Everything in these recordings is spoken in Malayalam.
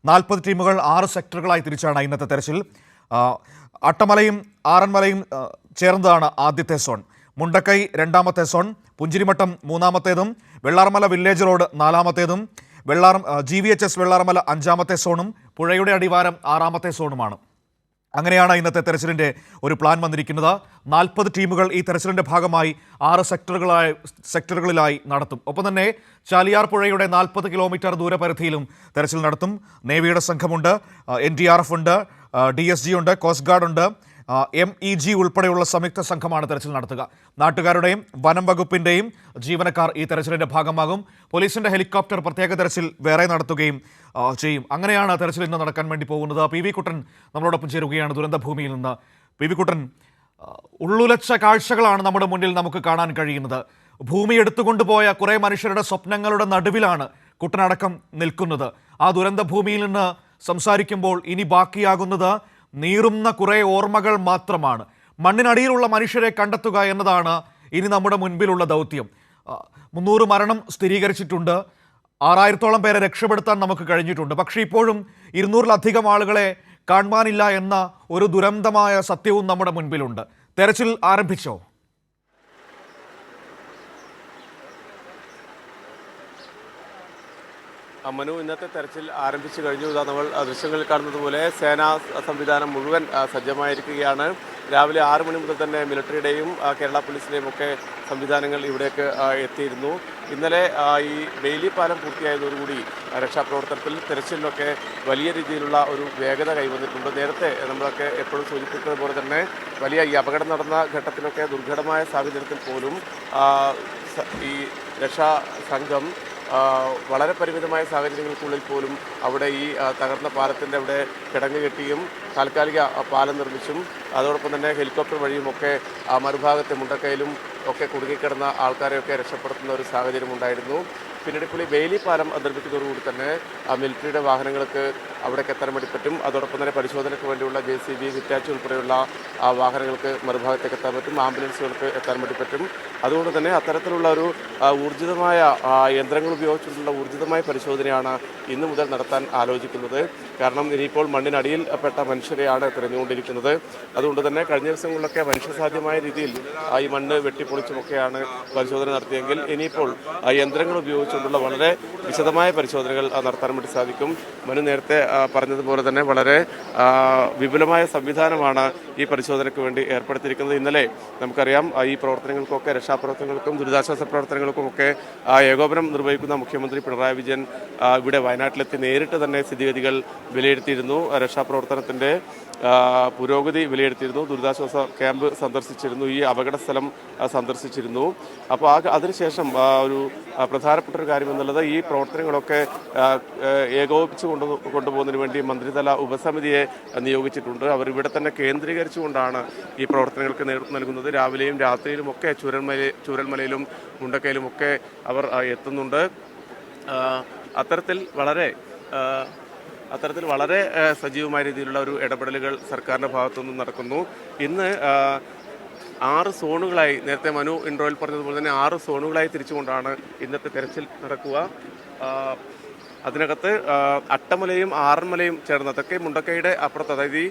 40 ടീമുകൾ 6 സെക്ടറുകളായി തിരിച്ചാണ് ഇന്നത്തെ തെരച്ചിൽ. അട്ടമലയും ആറന്മലയും ചേർന്നതാണ് ആദ്യത്തെ സോൺ. മുണ്ടക്കൈ രണ്ടാമത്തെ സോൺ, പുഞ്ചിരിമട്ടം മൂന്നാമത്തേതും വെള്ളാർമല വില്ലേജ് റോഡ് നാലാമത്തേതും GVHS വെള്ളാർമല അഞ്ചാമത്തെ സോണും പുഴയുടെ അടിവാരം ആറാമത്തെ സോണുമാണ്. അങ്ങനെയാണ് ഇന്നത്തെ തെരച്ചിലിൻ്റെ ഒരു പ്ലാൻ വന്നിരിക്കുന്നത്. 40 ടീമുകൾ ഈ തെരച്ചിലിൻ്റെ ഭാഗമായി 6 സെക്ടറുകളിലായി നടത്തും. ഒപ്പം തന്നെ ചാലിയാർ പുഴയുടെ 40 കിലോമീറ്റർ ദൂരപരിധിയിലും തെരച്ചിൽ നടത്തും. നേവിയുടെ സംഘമുണ്ട്, NDRF ഉണ്ട്, DSG ഉണ്ട്, കോസ്റ്റ് ഗാർഡ് ഉണ്ട്, MEG ഉൾപ്പെടെയുള്ള സംയുക്ത സംഘമാണ് തെരച്ചിൽ നടത്തുക. നാട്ടുകാരുടെയും വനം വകുപ്പിൻ്റെയും ജീവനക്കാർ ഈ തെരച്ചിലിൻ്റെ ഭാഗമാകും. പോലീസിൻ്റെ ഹെലികോപ്റ്റർ പ്രത്യേക തെരച്ചിൽ വേറെ നടത്തുകയും ചെയ്യും. അങ്ങനെയാണ് തെരച്ചിൽ ഇന്ന് നടക്കാൻ വേണ്ടി പോകുന്നത്. PV കുട്ടൻ നമ്മളോടൊപ്പം ചേരുകയാണ് ദുരന്തഭൂമിയിൽ നിന്ന്. PV കുട്ടൻ, ഉള്ളുലച്ച കാഴ്ചകളാണ് നമ്മുടെ മുന്നിൽ നമുക്ക് കാണാൻ കഴിയുന്നത്. ഭൂമി എടുത്തുകൊണ്ടുപോയ കുറേ മനുഷ്യരുടെ സ്വപ്നങ്ങളുടെ നടുവിലാണ് കുട്ടനടക്കം നിൽക്കുന്നത്. ആ ദുരന്തഭൂമിയിൽ നിന്ന് സംസാരിക്കുമ്പോൾ ഇനി ബാക്കിയാകുന്നത് നീറുന്ന കുറേ ഓർമ്മകൾ മാത്രമാണ്. മണ്ണിനടിയിലുള്ള മനുഷ്യരെ കണ്ടെത്തുക എന്നതാണ് ഇനി നമ്മുടെ മുൻപിലുള്ള ദൗത്യം. 300 മരണം സ്ഥിരീകരിച്ചിട്ടുണ്ട്. 6000-ഓളം പേരെ രക്ഷപ്പെടുത്താൻ നമുക്ക് കഴിഞ്ഞിട്ടുണ്ട്. പക്ഷേ ഇപ്പോഴും 200-ലധികം ആളുകളെ കാണുവാനില്ല എന്ന ഒരു ദുരന്തമായ സത്യവും നമ്മുടെ മുൻപിലുണ്ട്. തെരച്ചിൽ ആരംഭിച്ചോ? മനു, ഇന്നത്തെ തെരച്ചിൽ ആരംഭിച്ചു കഴിഞ്ഞു. നമ്മൾ ദൃശ്യങ്ങളിൽ കാണുന്നത് പോലെ സേനാ സംവിധാനം മുഴുവൻ സജ്ജമായിരിക്കുകയാണ്. രാവിലെ 6 മണി മുതൽ തന്നെ മിലിറ്ററിയുടെയും കേരള പോലീസിൻ്റെയും ഒക്കെ സംവിധാനങ്ങൾ ഇവിടേക്ക് എത്തിയിരുന്നു. ഇന്നലെ ഈ ബെയിലി പാലം പൂർത്തിയായതോടുകൂടി രക്ഷാപ്രവർത്തനത്തിൽ തെരച്ചിലിനൊക്കെ വലിയ രീതിയിലുള്ള ഒരു വേഗത കൈവന്നിട്ടുണ്ട്. നേരത്തെ നമ്മളൊക്കെ എപ്പോഴും സൂചിപ്പിക്കുന്നത് പോലെ തന്നെ വലിയ ഈ അപകടം നടന്ന ഘട്ടത്തിലൊക്കെ ദുർഘടമായ സാഹചര്യത്തിൽ പോലും ഈ രക്ഷാ സംഘം വളരെ പരിമിതമായ സാഹചര്യങ്ങൾക്കുള്ളിൽ പോലും അവിടെ ഈ തകർന്ന പാലത്തിൻ്റെ അവിടെ കിടങ്ങ് കെട്ടിയും താൽക്കാലിക പാലം നിർമ്മിച്ചും അതോടൊപ്പം തന്നെ ഹെലികോപ്റ്റർ വഴിയുമൊക്കെ മറുഭാഗത്തെ മുണ്ടക്കയിലും ഒക്കെ കുടുങ്ങിക്കിടന്ന ആൾക്കാരെയൊക്കെ രക്ഷപ്പെടുത്തുന്ന ഒരു സാഹചര്യം ഉണ്ടായിരുന്നു. പിന്നീട് ഇപ്പോൾ ഈ ബെയിലി പാലം നിർമ്മിക്കുന്നതോടുകൂടി തന്നെ മിലിറ്ററിയുടെ വാഹനങ്ങൾക്ക് അവിടേക്ക് എത്താൻ വേണ്ടി പറ്റും. അതോടൊപ്പം തന്നെ പരിശോധനയ്ക്ക് വേണ്ടിയുള്ള JCB, ഹിറ്റാച്ചി ഉൾപ്പെടെയുള്ള വാഹനങ്ങൾക്ക് മറുഭാഗത്തേക്ക് എത്താൻ പറ്റും. ആംബുലൻസുകൾക്ക് എത്താൻ വേണ്ടി പറ്റും. അതുകൊണ്ട് തന്നെ അത്തരത്തിലുള്ള ഒരു ഊർജിതമായ യന്ത്രങ്ങൾ ഉപയോഗിച്ചുകൊണ്ടുള്ള ഊർജിതമായ പരിശോധനയാണ് ഇന്നു മുതൽ നടത്താൻ ആലോചിക്കുന്നത്. കാരണം ഇനിയിപ്പോൾ മണ്ണിനടിയിൽ പെട്ട മനുഷ്യരെയാണ് തിരഞ്ഞുകൊണ്ടിരിക്കുന്നത്. അതുകൊണ്ട് തന്നെ കഴിഞ്ഞ ദിവസങ്ങളിലൊക്കെ മനുഷ്യസാധ്യമായ രീതിയിൽ ഈ മണ്ണ് വെട്ടിപ്പൊളിച്ചുമൊക്കെയാണ് പരിശോധന നടത്തിയെങ്കിൽ ഇനിയിപ്പോൾ യന്ത്രങ്ങൾ ഉപയോഗിച്ചുകൊണ്ടുള്ള വളരെ വിശദമായ പരിശോധനകൾ നടത്താൻ വേണ്ടി സാധിക്കും. മനു നേരത്തെ പറഞ്ഞതുപോലെ തന്നെ വളരെ വിപുലമായ സംവിധാനമാണ് ഈ പരിശോധനയ്ക്ക് വേണ്ടി ഏർപ്പെടുത്തിയിരിക്കുന്നത്. ഇന്നലെ നമുക്കറിയാം ഈ പ്രവർത്തനങ്ങൾക്കൊക്കെ രക്ഷാപ്രവർത്തനങ്ങൾക്കും ദുരിതാശ്വാസ പ്രവർത്തനങ്ങൾക്കുമൊക്കെ ഏകോപനം നിർവഹിക്കുന്ന മുഖ്യമന്ത്രി പിണറായി വിജയൻ ഇവിടെ വയനാട്ടിലെത്തി നേരിട്ട് തന്നെ സ്ഥിതിഗതികൾ വിലയിരുത്തിയിരുന്നു. രക്ഷാപ്രവർത്തനത്തിൻ്റെ പുരോഗതി വിലയിരുത്തിയിരുന്നു. ദുരിതാശ്വാസ ക്യാമ്പ് സന്ദർശിച്ചിരുന്നു. ഈ അപകട സ്ഥലം സന്ദർശിച്ചിരുന്നു. അപ്പോൾ അതിനുശേഷം ഒരു പ്രധാനപ്പെട്ട ഒരു കാര്യം എന്നുള്ളത് ഈ പ്രവർത്തനങ്ങളൊക്കെ ഏകോപിപ്പിച്ച് കൊണ്ടുപോകുന്നതിന് വേണ്ടി മന്ത്രിതല ഉപസമിതിയെ നിയോഗിച്ചിട്ടുണ്ട്. അവർ ഇവിടെ തന്നെ കേന്ദ്രീകരിച്ചുകൊണ്ടാണ് ഈ പ്രവർത്തനങ്ങൾക്ക് നേതൃത്വം നൽകുന്നത്. രാവിലെയും രാത്രിയിലുമൊക്കെ ചൂരൽമലയിലും മുണ്ടക്കയിലുമൊക്കെ അവർ എത്തുന്നുണ്ട്. അത്തരത്തിൽ വളരെ സജീവമായ രീതിയിലുള്ള ഒരു ഇടപെടലുകൾ സർക്കാരിൻ്റെ ഭാഗത്തുനിന്നും നടക്കുന്നു. ഇന്ന് 6 സോണുകളായി, നേരത്തെ മനു ഇൻട്രോയിൽ പറഞ്ഞതുപോലെ തന്നെ 6 സോണുകളായി തിരിച്ചുകൊണ്ടാണ് ഇന്നത്തെ തെരച്ചിൽ നടക്കുക. അതിനകത്ത് അട്ടമലയും ആറന്മലയും ചേർന്ന തെക്കേ മുണ്ടക്കൈയുടെ അപ്പുറത്ത്, അതായത് ഈ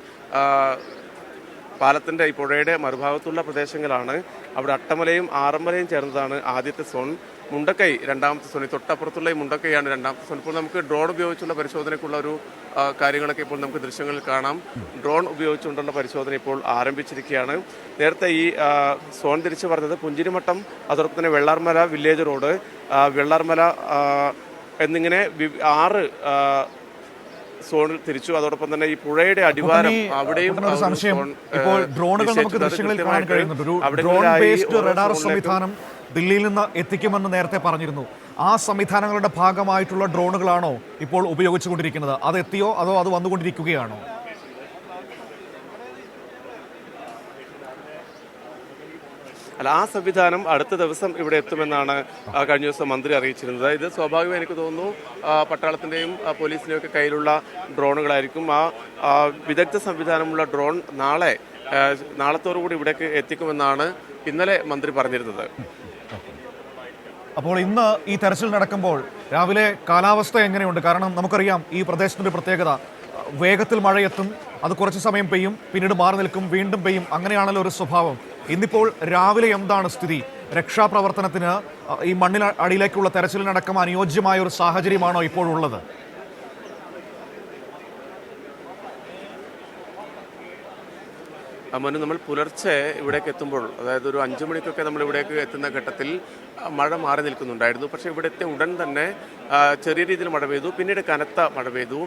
പാലത്തിൻ്റെ ഈ പുഴയുടെ മറുഭാഗത്തുള്ള പ്രദേശങ്ങളാണ്. അവിടെ അട്ടമലയും ആറന്മലയും ചേർന്നതാണ് ആദ്യത്തെ സോൺ. മുണ്ടക്കൈ രണ്ടാമത്തെ സോൺ. തൊട്ടപ്പുറത്തുള്ള ഈ മുണ്ടക്കൈയാണ് രണ്ടാമത്തെ സോൺ. ഇപ്പോൾ നമുക്ക് ഡ്രോൺ ഉപയോഗിച്ചുള്ള പരിശോധനയ്ക്കുള്ള ഒരു കാര്യങ്ങളൊക്കെ ഇപ്പോൾ നമുക്ക് ദൃശ്യങ്ങളിൽ കാണാം. ഡ്രോൺ ഉപയോഗിച്ചുകൊണ്ടുള്ള പരിശോധന ഇപ്പോൾ ആരംഭിച്ചിരിക്കുകയാണ്. നേരത്തെ ഈ സോൺ തിരിച്ചു പറഞ്ഞത് പുഞ്ചിരിമട്ടം, അതോടൊപ്പം തന്നെ വെള്ളാർമല വില്ലേജ് റോഡ്, വെള്ളാർമല എന്നിങ്ങനെ 6 സോണിൽ തിരിച്ചു. അതോടൊപ്പം തന്നെ ഈ പുഴയുടെ അടിവാരം അവിടെയും സംവിധാനം ദില്ലിയിൽ നിന്ന് എത്തിക്കുമെന്ന് നേരത്തെ പറഞ്ഞിരുന്നു. ആ സംവിധാനങ്ങളുടെ ഭാഗമായിട്ടുള്ള ഡ്രോണുകളാണോ ഇപ്പോൾ ഉപയോഗിച്ചുകൊണ്ടിരിക്കുന്നത്? അത് എത്തിയോ അതോ അത് വന്നുകൊണ്ടിരിക്കുകയാണോ? അല്ല, ആ സംവിധാനം അടുത്ത ദിവസം ഇവിടെ എത്തുമെന്നാണ് കഴിഞ്ഞ ദിവസം മന്ത്രി അറിയിച്ചിരുന്നത്. ഇത് സ്വാഭാവികമായി എനിക്ക് തോന്നുന്നു പട്ടാളത്തിൻ്റെയും പോലീസിൻ്റെയും ഒക്കെ കയ്യിലുള്ള ഡ്രോണുകളായിരിക്കും. ആ വിദഗ്ധ സംവിധാനമുള്ള ഡ്രോൺ നാളത്തോടുകൂടി ഇവിടേക്ക് എത്തിക്കുമെന്നാണ് ഇന്നലെ മന്ത്രി പറഞ്ഞിരുന്നത്. അപ്പോൾ ഇന്ന് ഈ തെരച്ചിൽ നടക്കുമ്പോൾ രാവിലെ കാലാവസ്ഥ എങ്ങനെയുണ്ട്? കാരണം നമുക്കറിയാം ഈ പ്രദേശത്തിൻ്റെ പ്രത്യേകത, വേഗത്തിൽ മഴയെത്തും, അത് കുറച്ച് സമയം പെയ്യും, പിന്നീട് മാറി നിൽക്കും, വീണ്ടും പെയ്യും, അങ്ങനെയാണല്ലോ ഒരു സ്വഭാവം. ഇന്നിപ്പോൾ രാവിലെ എന്താണ് സ്ഥിതി? രക്ഷാപ്രവർത്തനത്തിന് ഈ മണ്ണിൽ അടിയിലേക്കുള്ള തെരച്ചിലിനടക്കം അനുയോജ്യമായ ഒരു സാഹചര്യമാണോ ഇപ്പോഴുള്ളത്? മനു, നമ്മൾ പുലർച്ചെ ഇവിടേക്ക് എത്തുമ്പോൾ, അതായത് ഒരു 5 മണിക്കൊക്കെ നമ്മൾ ഇവിടേക്ക് എത്തുന്ന ഘട്ടത്തിൽ മഴ മാറി നിൽക്കുന്നുണ്ടായിരുന്നു. പക്ഷേ ഇവിടെ എത്തിയ ഉടൻ തന്നെ ചെറിയ രീതിയിൽ മഴ പെയ്തു, പിന്നീട് കനത്ത മഴ പെയ്തു.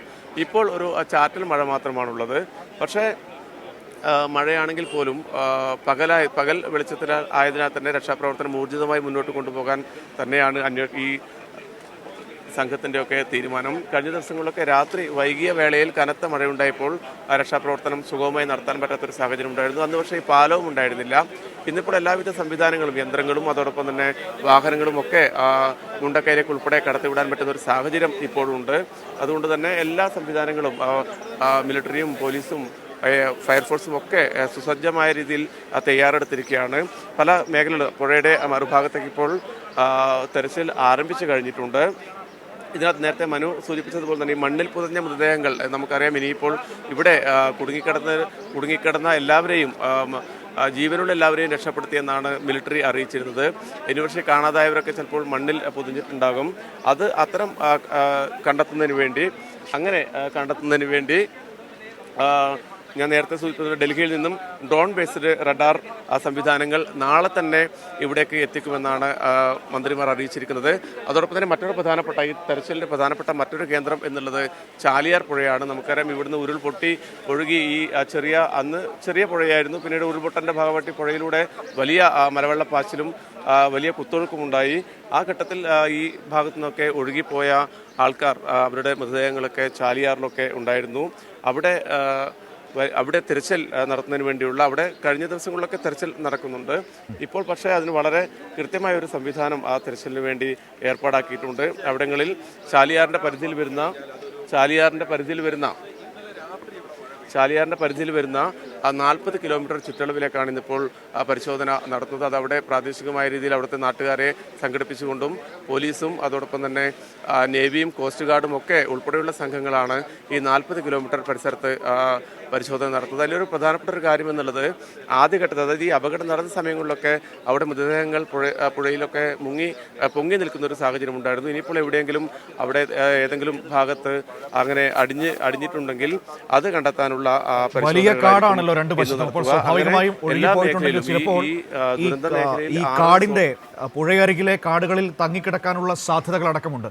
ഇപ്പോൾ ഒരു ചാറ്റൽ മഴ മാത്രമാണുള്ളത്. പക്ഷേ മഴയാണെങ്കിൽ പോലും പകൽ വെളിച്ചത്തിൽ ആയതിനാൽ തന്നെ രക്ഷാപ്രവർത്തനം ഊർജിതമായി മുന്നോട്ട് കൊണ്ടുപോകാൻ തന്നെയാണ് ഈ സംഘത്തിൻ്റെയൊക്കെ തീരുമാനം. കഴിഞ്ഞ ദിവസങ്ങളിലൊക്കെ രാത്രി വൈകിയ വേളയിൽ കനത്ത മഴയുണ്ടായപ്പോൾ രക്ഷാപ്രവർത്തനം സുഗമമായി നടത്താൻ പറ്റാത്തൊരു സാഹചര്യം ഉണ്ടായിരുന്നു. അന്ന് പക്ഷേ ഈ പാലവും ഉണ്ടായിരുന്നില്ല. ഇന്നിപ്പോൾ എല്ലാവിധ സംവിധാനങ്ങളും, യന്ത്രങ്ങളും അതോടൊപ്പം തന്നെ വാഹനങ്ങളും ഒക്കെ മുണ്ടക്കൈയിലേക്ക് ഉൾപ്പെടെ കടത്തിവിടാൻ പറ്റുന്ന ഒരു സാഹചര്യം ഇപ്പോഴുണ്ട്. അതുകൊണ്ട് തന്നെ എല്ലാ സംവിധാനങ്ങളും മിലിറ്ററിയും പോലീസും ഫയർഫോഴ്സും ഒക്കെ സുസജ്ജമായ രീതിയിൽ തയ്യാറെടുത്തിരിക്കുകയാണ്. പല മേഖലകൾ പുഴയുടെ മറുഭാഗത്തേക്ക് ഇപ്പോൾ തെരച്ചിൽ ആരംഭിച്ചു കഴിഞ്ഞിട്ടുണ്ട്. ഇതിനകത്ത് നേരത്തെ മനു സൂചിപ്പിച്ചതുപോലെ തന്നെ ഈ മണ്ണിൽ പുതഞ്ഞ മൃതദേഹങ്ങൾ നമുക്കറിയാം. ഇനിയിപ്പോൾ ഇവിടെ കുടുങ്ങിക്കിടന്ന എല്ലാവരെയും, ജീവനുള്ള എല്ലാവരെയും രക്ഷപ്പെടുത്തിയെന്നാണ് മിലിറ്ററി അറിയിച്ചിരുന്നത്. ഇനി പക്ഷേ കാണാതായവരൊക്കെ ചിലപ്പോൾ മണ്ണിൽ പൊതിഞ്ഞിട്ടുണ്ടാകും. അത് അത്തരം കണ്ടെത്തുന്നതിന് വേണ്ടി ഞാൻ നേരത്തെ സൂചിപ്പിച്ചത് ഡൽഹിയിൽ നിന്നും ഡ്രോൺ ബേസ്ഡ് റഡാർ സംവിധാനങ്ങൾ നാളെ തന്നെ ഇവിടേക്ക് എത്തിക്കുമെന്നാണ് മന്ത്രിമാർ അറിയിച്ചിരിക്കുന്നത്. അതോടൊപ്പം തന്നെ ഈ തെരച്ചിലിൻ്റെ പ്രധാനപ്പെട്ട മറ്റൊരു കേന്ദ്രം എന്നുള്ളത് ചാലിയാർ പുഴയാണ്. നമുക്കറിയാം, ഇവിടുന്ന് ഉരുൾപൊട്ടി ഒഴുകി ഈ ചെറിയ പുഴയായിരുന്നു. പിന്നീട് ഉരുൾപൊട്ടൻ്റെ ഭാഗമായിട്ട് പുഴയിലൂടെ വലിയ മലവെള്ളപ്പാച്ചിലും വലിയ കുത്തൊഴുക്കുമുണ്ടായി. ആ ഘട്ടത്തിൽ ഈ ഭാഗത്തു നിന്നൊക്കെ ഒഴുകിപ്പോയ ആൾക്കാർ, അവരുടെ മൃതദേഹങ്ങളൊക്കെ ചാലിയാറിലൊക്കെ ഉണ്ടായിരുന്നു. അവിടെ തിരച്ചിൽ നടത്തുന്നതിന് വേണ്ടിയുള്ള, അവിടെ കഴിഞ്ഞ ദിവസങ്ങളിലൊക്കെ തെരച്ചിൽ നടക്കുന്നുണ്ട്. ഇപ്പോൾ പക്ഷേ അതിന് വളരെ കൃത്യമായ ഒരു സംവിധാനം ആ തെരച്ചിലിന് വേണ്ടി ഏർപ്പാടാക്കിയിട്ടുണ്ട്. അവിടങ്ങളിൽ ചാലിയാറിൻ്റെ പരിധിയിൽ വരുന്ന 40 കിലോമീറ്റർ ചുറ്റളവിലേക്കാണ് ഇന്നിപ്പോൾ പരിശോധന നടത്തുന്നത്. അതവിടെ പ്രാദേശികമായ രീതിയിൽ അവിടുത്തെ നാട്ടുകാരെ സംഘടിപ്പിച്ചുകൊണ്ടും പോലീസും അതോടൊപ്പം തന്നെ നേവിയും കോസ്റ്റ് ഗാർഡും ഒക്കെ ഉൾപ്പെടെയുള്ള സംഘങ്ങളാണ് ഈ 40 കിലോമീറ്റർ പരിസരത്ത് പരിശോധന നടത്തുന്നത്. അതിലൊരു പ്രധാനപ്പെട്ട ഒരു കാര്യം എന്നുള്ളത്, ആദ്യഘട്ടത്തിൽ, അതായത് ഈ അപകടം നടന്ന സമയങ്ങളിലൊക്കെ അവിടെ മൃതദേഹങ്ങൾ പുഴയിലൊക്കെ പൊങ്ങി നിൽക്കുന്ന ഒരു സാഹചര്യം ഉണ്ടായിരുന്നു. ഇനിയിപ്പോൾ എവിടെയെങ്കിലും അവിടെ ഏതെങ്കിലും ഭാഗത്ത് അങ്ങനെ അടിഞ്ഞിട്ടുണ്ടെങ്കിൽ അത് കണ്ടെത്താനുള്ള വലിയ കാടാണല്ലോ രണ്ട് വശത്തും. അപ്പോൾ സ്വാഭാവികമായും ഒഴുകിപ്പോയിട്ടുണ്ടെങ്കിൽ ചിലപ്പോൾ ഈ കാടിന്റെ പുഴയരികിലെ കാടുകളിൽ തങ്ങിക്കിടക്കാനുള്ള സാധ്യതകൾ അടക്കമുണ്ട്.